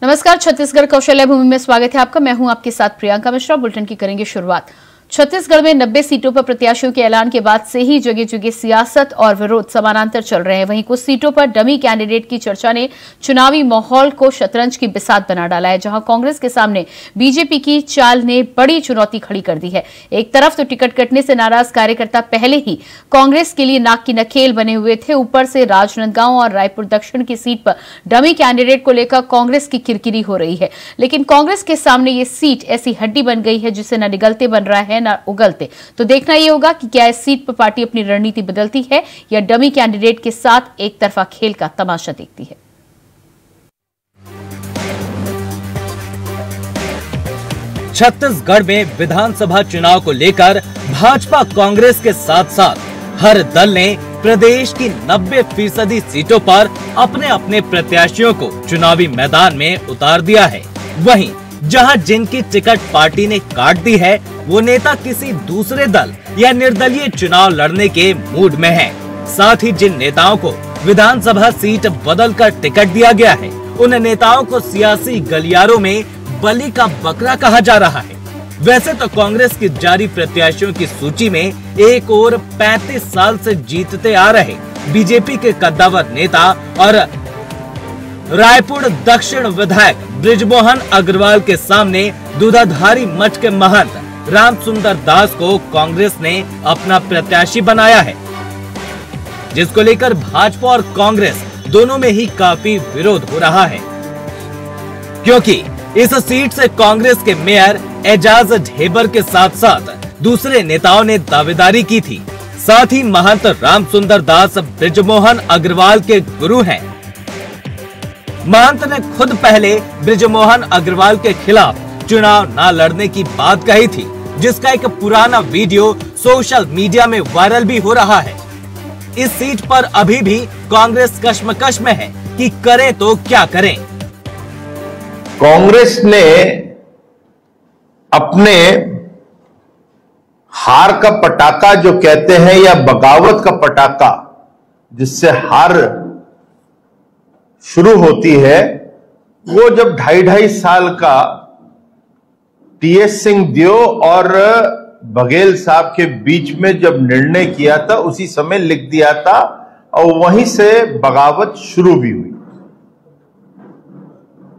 नमस्कार, छत्तीसगढ़ कौशल्य भूमि में स्वागत है आपका। मैं हूं आपके साथ प्रियंका मिश्रा। बुलेटिन की करेंगे शुरुआत। छत्तीसगढ़ में 90 सीटों पर प्रत्याशियों के ऐलान के बाद से ही जगह जगह सियासत और विरोध समानांतर चल रहे हैं। वहीं कुछ सीटों पर डमी कैंडिडेट की चर्चा ने चुनावी माहौल को शतरंज की बिसात बना डाला है, जहां कांग्रेस के सामने बीजेपी की चाल ने बड़ी चुनौती खड़ी कर दी है। एक तरफ तो टिकट कटने से नाराज कार्यकर्ता पहले ही कांग्रेस के लिए नाक की नकेल बने हुए थे, ऊपर से राजनांदगांव और रायपुर दक्षिण की सीट पर डमी कैंडिडेट को लेकर कांग्रेस की किरकिरी हो रही है। लेकिन कांग्रेस के सामने ये सीट ऐसी हड्डी बन गई है जिसे न निगलते बन रहा है न उगलते। तो देखना यह होगा कि क्या इस सीट पर पार्टी अपनी रणनीति बदलती है या डमी कैंडिडेट के साथ एक तरफा खेल का तमाशा देखती है। छत्तीसगढ़ में विधानसभा चुनाव को लेकर भाजपा कांग्रेस के साथ साथ हर दल ने प्रदेश की 90% सीटों पर अपने अपने प्रत्याशियों को चुनावी मैदान में उतार दिया है। वहीं जहां जिनकी टिकट पार्टी ने काट दी है, वो नेता किसी दूसरे दल या निर्दलीय चुनाव लड़ने के मूड में है। साथ ही जिन नेताओं को विधानसभा सीट बदलकर टिकट दिया गया है, उन नेताओं को सियासी गलियारों में बलि का बकरा कहा जा रहा है। वैसे तो कांग्रेस की जारी प्रत्याशियों की सूची में एक और 35 साल से जीतते आ रहे बीजेपी के कद्दावर नेता और रायपुर दक्षिण विधायक बृजमोहन अग्रवाल के सामने दूधाधारी मठ के महंत रामसुंदर दास को कांग्रेस ने अपना प्रत्याशी बनाया है, जिसको लेकर भाजपा और कांग्रेस दोनों में ही काफी विरोध हो रहा है, क्योंकि इस सीट से कांग्रेस के मेयर एजाज ढेबर के साथ साथ दूसरे नेताओं ने दावेदारी की थी। साथ ही महंत रामसुंदर दास बृजमोहन अग्रवाल के गुरु हैं। महंत ने खुद पहले बृजमोहन अग्रवाल के खिलाफ चुनाव न लड़ने की बात कही थी, जिसका एक पुराना वीडियो सोशल मीडिया में वायरल भी हो रहा है। इस सीट पर अभी भी कांग्रेस कश्मकश में है कि करें तो क्या करें। कांग्रेस ने अपने हार का पटाखा जो कहते हैं या बगावत का पटाखा जिससे हार शुरू होती है, वो जब 2.5 साल का टीएस सिंहदेव और बघेल साहब के बीच में जब निर्णय किया था, उसी समय लिख दिया था और वहीं से बगावत शुरू भी हुई।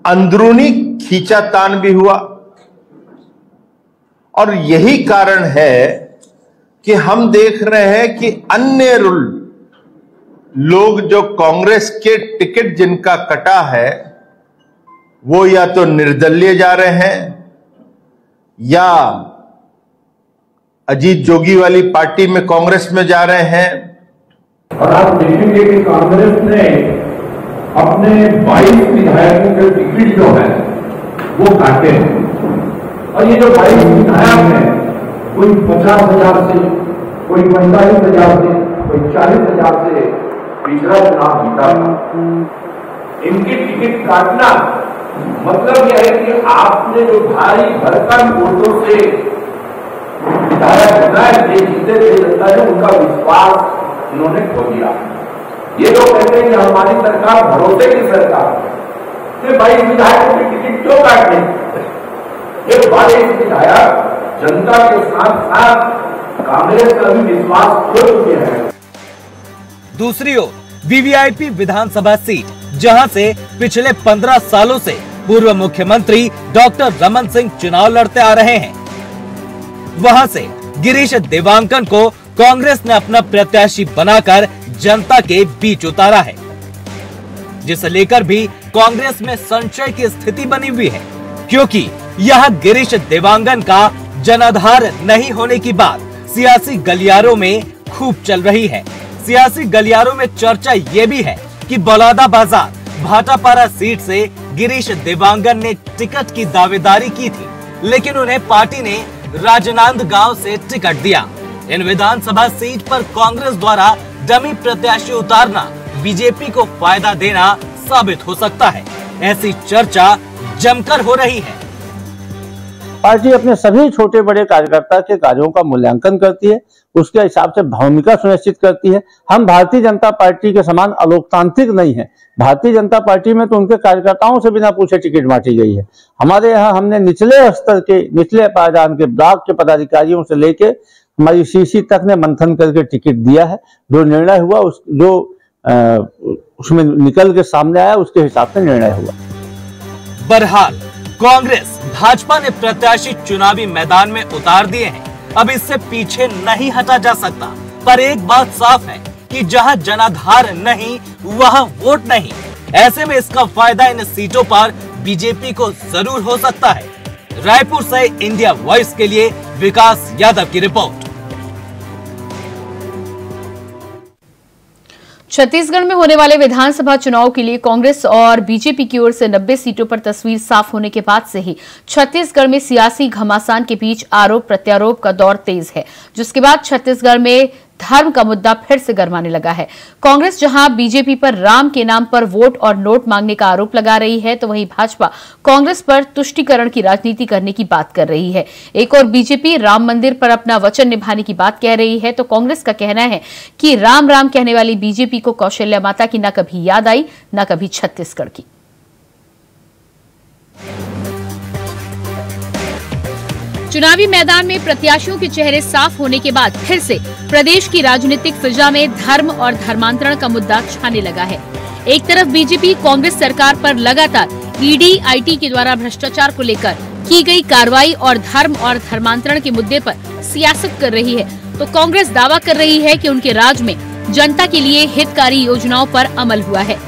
अंदरूनी खींचातान भी हुआ और यही कारण है कि हम देख रहे हैं कि अन्य लोग जो कांग्रेस के टिकट जिनका कटा है, वो या तो निर्दलीय जा रहे हैं या अजीत जोगी वाली पार्टी में कांग्रेस में जा रहे हैं। और आप देखेंगे कि कांग्रेस ने अपने 22 विधायकों के टिकट जो है वो काटे हैं और ये जो 22 विधायक हैं, कोई 50,000 से, कोई 45,000 से, कोई 40,000 से पिछला चुनाव जीता था। इनकी टिकट काटना मतलब यह है कि आपने जो भारी भरकम वोटों से विधायक बनाए जीते थे जनता ने, उनका विश्वास इन्होंने खो दिया। ये लोग कहते हैं कि हमारी सरकार भरोसे की सरकार है, 22 विधायकों की टिकट क्यों काटने? ये 22 विधायक जनता के साथ साथ कांग्रेस का भी विश्वास खो चुके हैं। दूसरी ओर वीवीआईपी विधानसभा सीट, जहां से पिछले 15 सालों से पूर्व मुख्यमंत्री डॉक्टर रमन सिंह चुनाव लड़ते आ रहे हैं, वहां से गिरीश देवांगन को कांग्रेस ने अपना प्रत्याशी बनाकर जनता के बीच उतारा है, जिसे लेकर भी कांग्रेस में संशय की स्थिति बनी हुई है, क्योंकि यह गिरीश देवांगन का जनाधार नहीं होने की बात सियासी गलियारों में खूब चल रही है। सियासी गलियारों में चर्चा ये भी है कि बलौदाबाजार भाटापारा सीट से गिरीश देवांगन ने टिकट की दावेदारी की थी, लेकिन उन्हें पार्टी ने राजनांदगांव से टिकट दिया। इन विधानसभा सीट पर कांग्रेस द्वारा डमी प्रत्याशी उतारना बीजेपी को फायदा देना साबित हो सकता है, ऐसी चर्चा जमकर हो रही है। पार्टी अपने सभी छोटे बड़े कार्यकर्ता के कार्यों का मूल्यांकन करती है, उसके हिसाब से भूमिका सुनिश्चित करती है। हम भारतीय जनता पार्टी के समान अलोकतांत्रिक नहीं है। भारतीय जनता पार्टी में तो उनके कार्यकर्ताओं से बिना पूछे टिकट बांटी गई है। हमारे यहाँ हमने निचले स्तर के, निचले पायदान के ब्लॉक के पदाधिकारियों से लेके हमारी सीसी तक ने मंथन करके टिकट दिया है। जो निर्णय हुआ उसमें निकल के सामने आया, उसके हिसाब से निर्णय हुआ। बहरहाल कांग्रेस भाजपा ने प्रत्याशी चुनावी मैदान में उतार दिए हैं, अब इससे पीछे नहीं हटा जा सकता। पर एक बात साफ है कि जहां जनाधार नहीं वहां वोट नहीं। ऐसे में इसका फायदा इन सीटों पर बीजेपी को जरूर हो सकता है। रायपुर से इंडिया वॉइस के लिए विकास यादव की रिपोर्ट। छत्तीसगढ़ में होने वाले विधानसभा चुनाव के लिए कांग्रेस और बीजेपी की ओर से 90 सीटों पर तस्वीर साफ होने के बाद से ही छत्तीसगढ़ में सियासी घमासान के बीच आरोप प्रत्यारोप का दौर तेज है, जिसके बाद छत्तीसगढ़ में धर्म का मुद्दा फिर से गरमाने लगा है। कांग्रेस जहां बीजेपी पर राम के नाम पर वोट और नोट मांगने का आरोप लगा रही है, तो वहीं भाजपा कांग्रेस पर तुष्टीकरण की राजनीति करने की बात कर रही है। एक और बीजेपी राम मंदिर पर अपना वचन निभाने की बात कह रही है, तो कांग्रेस का कहना है कि राम राम कहने वाली बीजेपी को कौशल्या माता की न कभी याद आई, न कभी छत्तीसगढ़ की। चुनावी मैदान में प्रत्याशियों के चेहरे साफ होने के बाद फिर से प्रदेश की राजनीतिक फिजा में धर्म और धर्मांतरण का मुद्दा छाने लगा है। एक तरफ बीजेपी कांग्रेस सरकार पर लगातार ईडी, आईटी के द्वारा भ्रष्टाचार को लेकर की गई कार्रवाई और धर्म और धर्मांतरण के मुद्दे पर सियासत कर रही है, तो कांग्रेस दावा कर रही है कि उनके राज में जनता के लिए हितकारी योजनाओं पर अमल हुआ है।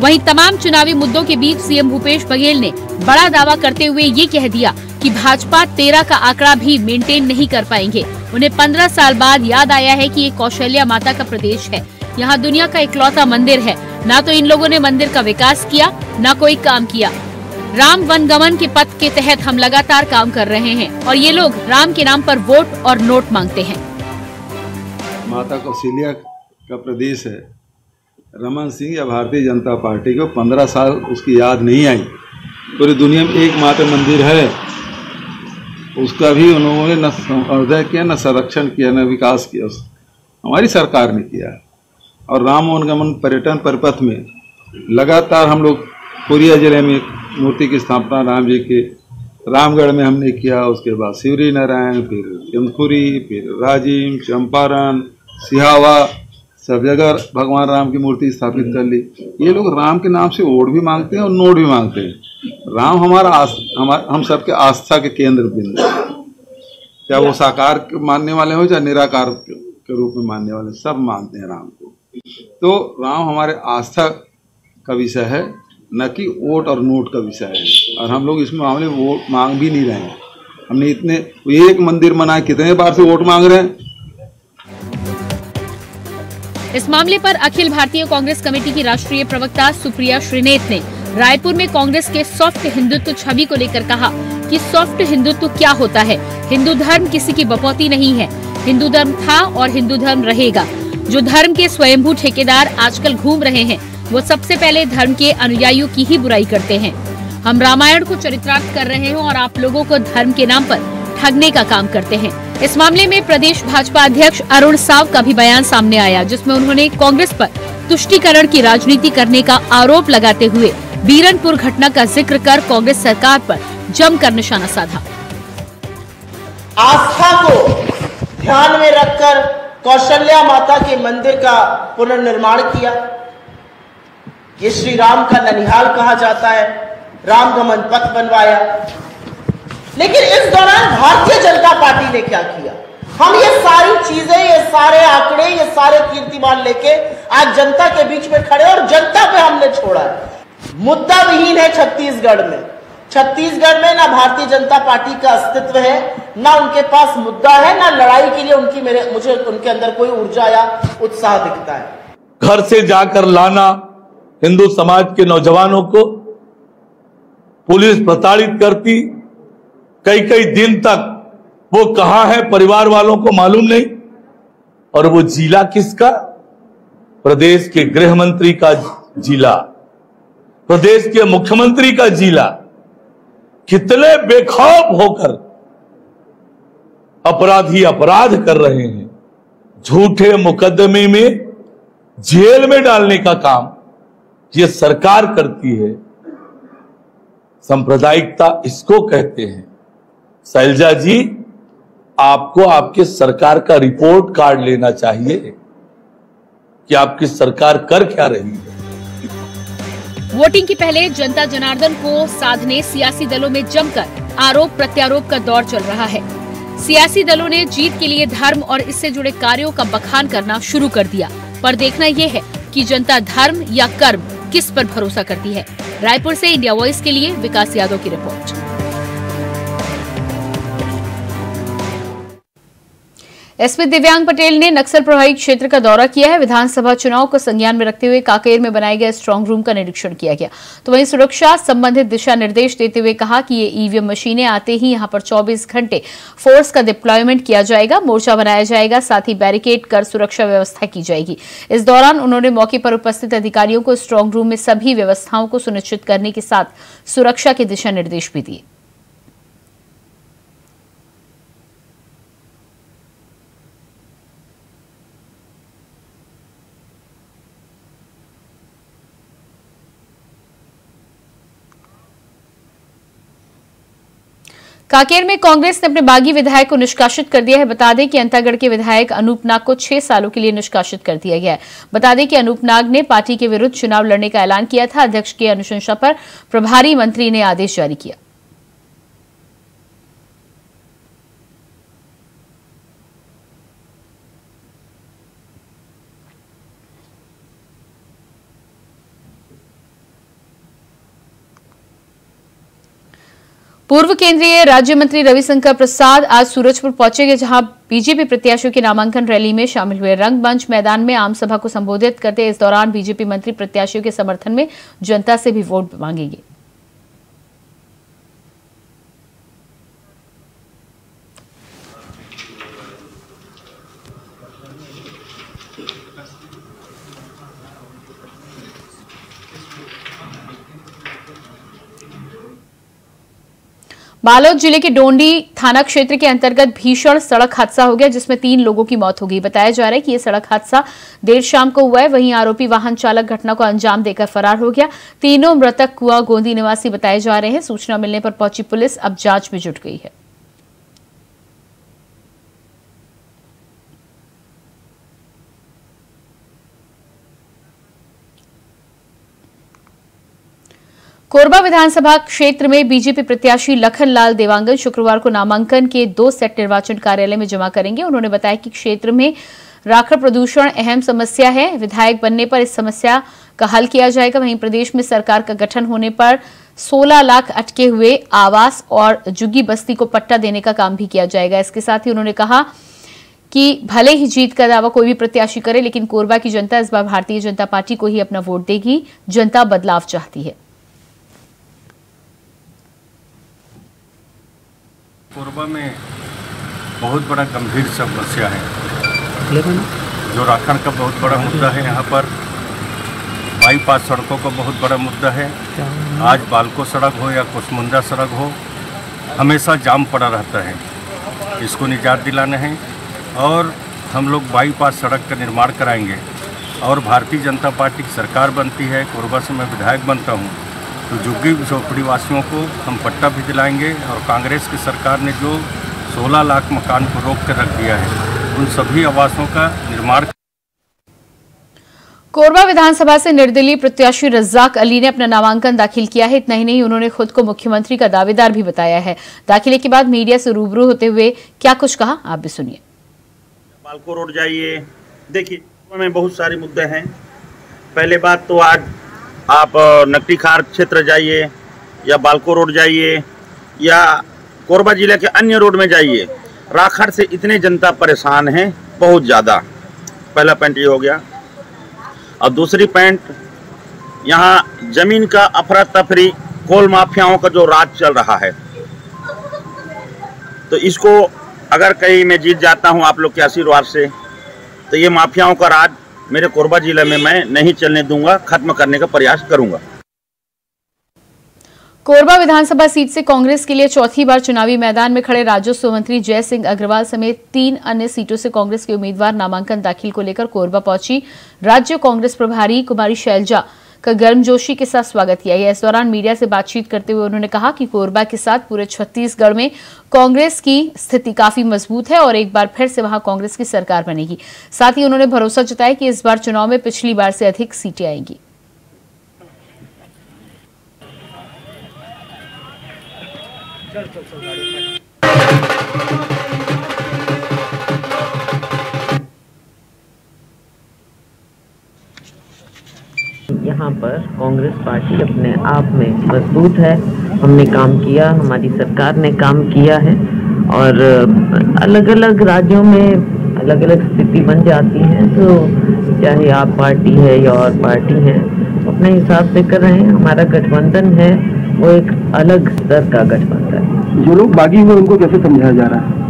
वहीं तमाम चुनावी मुद्दों के बीच सीएम भूपेश बघेल ने बड़ा दावा करते हुए ये कह दिया कि भाजपा 13 का आंकड़ा भी मेंटेन नहीं कर पाएंगे। उन्हें 15 साल बाद याद आया है कि ये कौशल्या माता का प्रदेश है, यहाँ दुनिया का इकलौता मंदिर है। ना तो इन लोगों ने मंदिर का विकास किया, ना कोई काम किया। राम वनगमन के पथ के तहत हम लगातार काम कर रहे हैं और ये लोग राम के नाम पर वोट और नोट मांगते हैं। माता कौशल्या का प्रदेश है। रमन सिंह या भारतीय जनता पार्टी को 15 साल उसकी याद नहीं आई। पूरी दुनिया में एकमात्र मंदिर है, उसका भी उन्होंने न संवर्धन किया, न संरक्षण किया, न विकास किया। हमारी सरकार ने किया। और राम वनगमन पर्यटन परिपथ में लगातार हम लोग कोरिया जिले में मूर्ति की स्थापना राम जी के रामगढ़ में हमने किया, उसके बाद शिवरी नारायण, फिर जमखुरी, फिर राजिम, चंपारण, सिहावा, सब जगह भगवान राम की मूर्ति स्थापित कर ली। ये लोग राम के नाम से वोट भी मांगते हैं और नोट भी मांगते हैं। राम हम सबके आस्था के केंद्र बिंदु, चाहे वो साकार मानने वाले हो चाहे निराकार के रूप में मानने वाले, सब मानते हैं राम को। तो राम हमारे आस्था का विषय है, न कि वोट और नोट का विषय है। और हम लोग इस मामले में वोट मांग भी नहीं रहे हैं। हमने इतने एक मंदिर बनाए, कितने बार से वोट मांग रहे हैं। इस मामले पर अखिल भारतीय कांग्रेस कमेटी की राष्ट्रीय प्रवक्ता सुप्रिया श्रीनेत ने रायपुर में कांग्रेस के सॉफ्ट हिंदुत्व छवि को लेकर कहा कि सॉफ्ट हिंदुत्व क्या होता है। हिंदू धर्म किसी की बपौती नहीं है। हिंदू धर्म था और हिंदू धर्म रहेगा। जो धर्म के स्वयंभू ठेकेदार आजकल घूम रहे हैं, वो सबसे पहले धर्म के अनुयायियों की ही बुराई करते हैं। हम रामायण को चरितार्थ कर रहे हैं और आप लोगों को धर्म के नाम पर ठगने का काम करते हैं। इस मामले में प्रदेश भाजपा अध्यक्ष अरुण साव का भी बयान सामने आया, जिसमें उन्होंने कांग्रेस पर तुष्टीकरण की राजनीति करने का आरोप लगाते हुए बीरनपुर घटना का जिक्र कर कांग्रेस सरकार पर जमकर निशाना साधा। आस्था को ध्यान में रखकर कौशल्या माता के मंदिर का पुनर्निर्माण किया। ये श्री राम का ननिहाल कहा जाता है। रामगमन पथ बनवाया। लेकिन इस दौरान भारतीय जनता पार्टी ने क्या किया? हम ये सारी चीजें, ये सारे आंकड़े, ये सारे कीर्तिमान लेके आज जनता के बीच में खड़े और जनता पे हमने छोड़ा है। मुद्दा विहीन है छत्तीसगढ़ में। छत्तीसगढ़ में ना भारतीय जनता पार्टी का अस्तित्व है, ना उनके पास मुद्दा है, ना लड़ाई के लिए मुझे उनके अंदर कोई ऊर्जा या उत्साह दिखता है। घर से जाकर लाना हिंदू समाज के नौजवानों को, पुलिस प्रताड़ित करती, कई दिन तक वो कहां है परिवार वालों को मालूम नहीं। और वो जिला किसका? प्रदेश के गृह मंत्री का जिला, प्रदेश के मुख्यमंत्री का जिला। कितने बेखौफ होकर अपराधी अपराध कर रहे हैं। झूठे मुकदमे में जेल में डालने का काम ये सरकार करती है। सांप्रदायिकता इसको कहते हैं। शैलजा जी, आपको आपके सरकार का रिपोर्ट कार्ड लेना चाहिए कि आपकी सरकार कर क्या रही है। वोटिंग के पहले जनता जनार्दन को साधने सियासी दलों में जमकर आरोप प्रत्यारोप का दौर चल रहा है। सियासी दलों ने जीत के लिए धर्म और इससे जुड़े कार्यों का बखान करना शुरू कर दिया, पर देखना यह है कि जनता धर्म या कर्म किस पर भरोसा करती है। रायपुर से इंडिया वॉइस के लिए विकास यादव की रिपोर्ट। एसपी दिव्यांग पटेल ने नक्सल प्रभावित क्षेत्र का दौरा किया है। विधानसभा चुनाव को संज्ञान में रखते हुए कांकेर में बनाए गए स्ट्रांग रूम का निरीक्षण किया गया, तो वहीं सुरक्षा संबंधित दिशा निर्देश देते हुए कहा कि ये ईवीएम मशीनें आते ही यहां पर 24 घंटे फोर्स का डिप्लॉयमेंट किया जाएगा, मोर्चा बनाया जाएगा, साथ ही बैरिकेड कर सुरक्षा व्यवस्था की जाएगी। इस दौरान उन्होंने मौके पर उपस्थित अधिकारियों को स्ट्रांग रूम में सभी व्यवस्थाओं को सुनिश्चित करने के साथ सुरक्षा के दिशा निर्देश भी दिए। कांकेर में कांग्रेस ने अपने बागी विधायक को निष्कासित कर दिया है। बता दें कि अंतागढ़ के विधायक अनूप नाग को 6 सालों के लिए निष्कासित कर दिया गया है। बता दें कि अनूप नाग ने पार्टी के विरुद्ध चुनाव लड़ने का ऐलान किया था। अध्यक्ष की अनुशंसा पर प्रभारी मंत्री ने आदेश जारी किया। पूर्व केंद्रीय राज्य मंत्री रविशंकर प्रसाद आज सूरजपुर पहुंचेंगे, जहां बीजेपी प्रत्याशियों की नामांकन रैली में शामिल हुए। रंगमंच मैदान में आम सभा को संबोधित करते इस दौरान बीजेपी मंत्री प्रत्याशियों के समर्थन में जनता से भी वोट मांगेंगे। बालोद जिले के डोंडी थाना क्षेत्र के अंतर्गत भीषण सड़क हादसा हो गया, जिसमें 3 लोगों की मौत हो गई। बताया जा रहा है कि यह सड़क हादसा देर शाम को हुआ है। वहीं आरोपी वाहन चालक घटना को अंजाम देकर फरार हो गया। तीनों मृतक कुआ गोंदी निवासी बताए जा रहे हैं। सूचना मिलने पर पहुंची पुलिस अब जांच में जुट गई है। कोरबा विधानसभा क्षेत्र में बीजेपी प्रत्याशी लखनलाल देवांगन शुक्रवार को नामांकन के 2 सेट निर्वाचन कार्यालय में जमा करेंगे। उन्होंने बताया कि क्षेत्र में राखड़ प्रदूषण अहम समस्या है। विधायक बनने पर इस समस्या का हल किया जाएगा। वहीं प्रदेश में सरकार का गठन होने पर 16 लाख अटके हुए आवास और जुग्गी बस्ती को पट्टा देने का काम भी किया जाएगा। इसके साथ ही उन्होंने कहा कि भले ही जीत का दावा कोई भी प्रत्याशी करे, लेकिन कोरबा की जनता इस बार भारतीय जनता पार्टी को ही अपना वोट देगी। जनता बदलाव चाहती है। कोरबा में बहुत बड़ा गंभीर समस्या है, जो राखड़ का बहुत बड़ा मुद्दा है। यहाँ पर बाईपास सड़कों का बहुत बड़ा मुद्दा है। आज बालको सड़क हो या कुसमुंदा सड़क हो, हमेशा जाम पड़ा रहता है। इसको निजात दिलाना है और हम लोग बाईपास सड़क का निर्माण कराएंगे। और भारतीय जनता पार्टी की सरकार बनती है, कोरबा से मैं विधायक बनता हूँ, तो झुग्गी झोपड़ी वासियों को हम पट्टा भी दिलाएंगे। और कांग्रेस की सरकार ने जो 16 लाख मकान को रोक कर रख दिया है, उन सभी आवासों का निर्माण। कोरबा विधानसभा से निर्दलीय प्रत्याशी रज्जाक अली ने अपना नामांकन दाखिल किया है। इतना ही नहीं, उन्होंने खुद को मुख्यमंत्री का दावेदार भी बताया है। दाखिले के बाद मीडिया से रूबरू होते हुए क्या कुछ कहा, आप भी सुनिए। बालको रोड जाइए, देखिए में बहुत सारे मुद्दे हैं। पहले बात तो आज आप नकटी खार क्षेत्र जाइए या बालको रोड जाइए या कोरबा जिले के अन्य रोड में जाइए, राखड़ से इतने जनता परेशान है, बहुत ज़्यादा। पहला पॉइंट ये हो गया। और दूसरी पॉइंट, यहाँ जमीन का अफरा तफरी, कोल माफियाओं का जो राज चल रहा है, तो इसको अगर कहीं मैं जीत जाता हूँ आप लोग के आशीर्वाद से, तो ये माफियाओं का राज मेरे कोरबा जिले में मैं नहीं चलने दूंगा, खत्म करने का प्रयास करूंगा। कोरबा विधानसभा सीट से कांग्रेस के लिए चौथी बार चुनावी मैदान में खड़े राजस्व मंत्री जय सिंह अग्रवाल समेत 3 अन्य सीटों से कांग्रेस के उम्मीदवार नामांकन दाखिल को लेकर कोरबा पहुंची। राज्य कांग्रेस प्रभारी कुमारी शैलजा का गर्मजोशी के साथ स्वागत किया गया। इस दौरान मीडिया से बातचीत करते हुए उन्होंने कहा कि कोरबा के साथ पूरे छत्तीसगढ़ में कांग्रेस की स्थिति काफी मजबूत है और एक बार फिर से वहां कांग्रेस की सरकार बनेगी। साथ ही उन्होंने भरोसा जताया कि इस बार चुनाव में पिछली बार से अधिक सीटें आएंगी। यहाँ पर कांग्रेस पार्टी अपने आप में मजबूत है। हमने काम किया, हमारी सरकार ने काम किया है और अलग अलग राज्यों में अलग अलग स्थिति बन जाती है, तो चाहे आप पार्टी है या और पार्टी है अपने हिसाब से कर रहे हैं। हमारा गठबंधन है वो एक अलग स्तर का गठबंधन है। जो लोग बागी हुए उनको कैसे समझाया जा रहा है?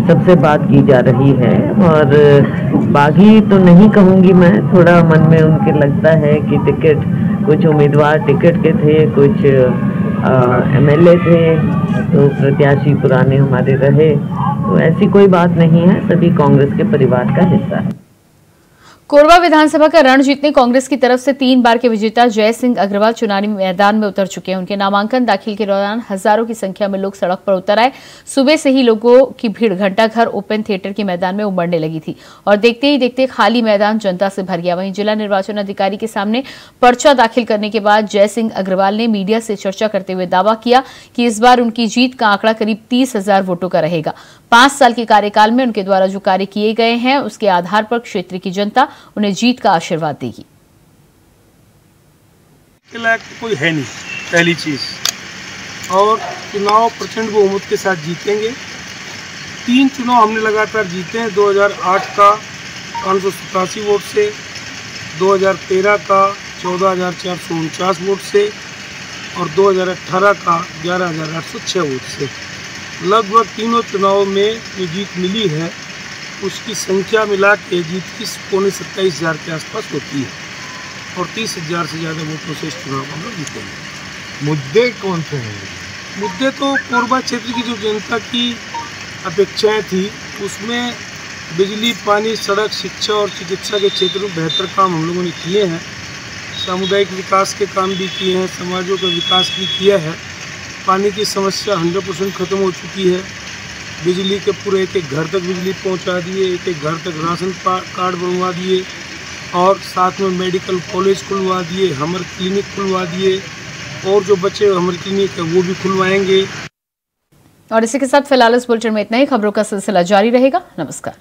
सबसे बात की जा रही है और बागी तो नहीं कहूंगी मैं, थोड़ा मन में उनके लगता है कि टिकट, कुछ उम्मीदवार टिकट के थे, कुछ एमएलए थे, तो प्रत्याशी पुराने हमारे रहे, तो ऐसी कोई बात नहीं है, सभी कांग्रेस के परिवार का हिस्सा है। कोरबा विधानसभा का रण जीतने कांग्रेस की तरफ से 3 बार के विजेता जय सिंह अग्रवाल चुनावी मैदान में उतर चुके हैं। उनके नामांकन दाखिल के दौरान हजारों की संख्या में लोग सड़क पर उतर आए। सुबह से ही लोगों की भीड़ घंटाघर ओपन थिएटर के मैदान में उमड़ने लगी थी और देखते ही देखते खाली मैदान जनता से भर गया। वहीं जिला निर्वाचन अधिकारी के सामने पर्चा दाखिल करने के बाद जय सिंह अग्रवाल ने मीडिया से चर्चा करते हुए दावा किया कि इस बार उनकी जीत का आंकड़ा करीब 30,000 वोटों का रहेगा। 5 साल के कार्यकाल में उनके द्वारा जो कार्य किए गए हैं उसके आधार पर क्षेत्र की जनता उन्हें जीत का आशीर्वाद देगी। कोई है नहीं पहली चीज, और चुनाव प्रचंड बहुमत के साथ जीतेंगे। 3 चुनाव हमने लगातार जीते हैं। 2008 का 587 वोट से, 2013 का 14,449 वोट से और 2018 का 11,806 वोट से। लगभग तीनों चुनावों में जो जीत मिली है उसकी संख्या मिला के जीत की 27,000 के आसपास होती है और 30,000 से ज़्यादा वोटों से इस चुनाव को हम लोग जीतेंगे। मुद्दे कौन से हैं? मुद्दे तो कोरबा क्षेत्र की जो जनता की अपेक्षाएं थी उसमें बिजली, पानी, सड़क, शिक्षा और चिकित्सा के क्षेत्र में बेहतर काम हम लोगों ने किए हैं। सामुदायिक विकास के काम भी किए हैं, समाजों का विकास भी किया है। पानी की समस्या 100% ख़त्म हो चुकी है। बिजली के पूरे एक घर तक बिजली पहुंचा दिए, एक घर तक राशन कार्ड बनवा दिए और साथ में मेडिकल कॉलेज खुलवा दिए, हमर क्लिनिक खुलवा दिए और जो बचे हमर क्लिनिक है वो भी खुलवाएंगे। और इसी के साथ फिलहाल इस बुलेटिन में इतना ही। खबरों का सिलसिला जारी रहेगा। नमस्कार।